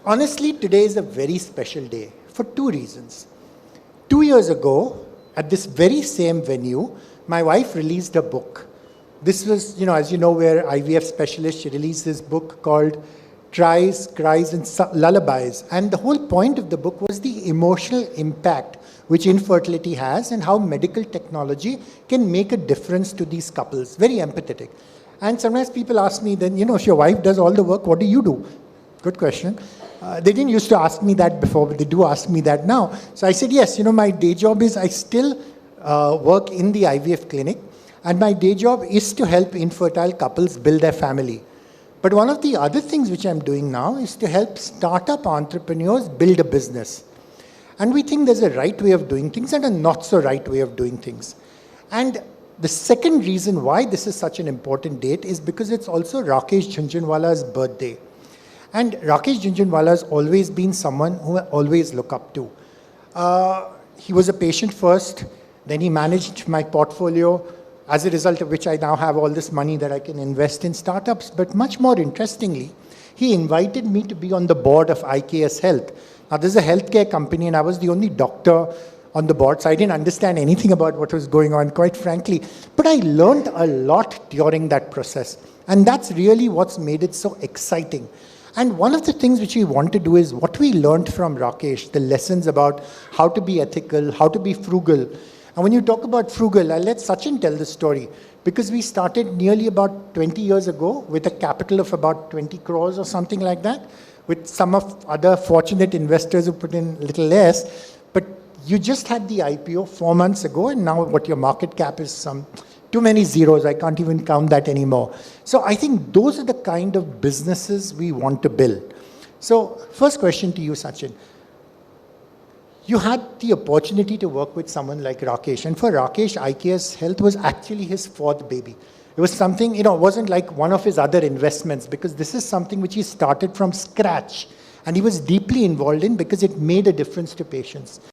Honestly, today is a very special day for two reasons. 2 years ago, at this very same venue, my wife released a book. This was, as you know, we're IVF specialists. She released this book called Tries, Cries, and Lullabies. And the whole point of the book was the emotional impact which infertility has and how medical technology can make a difference to these couples. Very empathetic. And sometimes people ask me, then, if your wife does all the work, what do you do? Good question. They didn't used to ask me that before, but they do ask me that now. So I said, yes, my day job is I still work in the IVF clinic, and my day job is to help infertile couples build their family. But one of the other things which I'm doing now is to help startup entrepreneurs build a business. And we think there's a right way of doing things and a not so right way of doing things. And the second reason why this is such an important date is because it's also Rakesh Jhunjhunwala's birthday. And Rakesh Jhunjhunwala has always been someone who I always look up to. He was a patient first, then he managed my portfolio, as a result of which I now have all this money that I can invest in startups. But much more interestingly, he invited me to be on the board of IKS Health. Now, this is a healthcare company, and I was the only doctor on the board, so I didn't understand anything about what was going on, quite frankly. But I learned a lot during that process, and that's really what's made it so exciting. And one of the things which we want to do is what we learned from Rakesh, the lessons about how to be ethical, how to be frugal. And when you talk about frugal, I'll let Sachin tell the story, because we started nearly about 20 years ago with a capital of about 20 crores or something like that, with some of other fortunate investors who put in a little less. But you just had the IPO 4 months ago, and now what your market cap is too many zeros. I can't even count that anymore. So I think those are the kind of businesses we want to build. So first question to you, Sachin. You had the opportunity to work with someone like Rakesh. And for Rakesh, IKS Health was actually his fourth baby. It was something, it wasn't like one of his other investments, because this is something which he started from scratch. And he was deeply involved in because it made a difference to patients.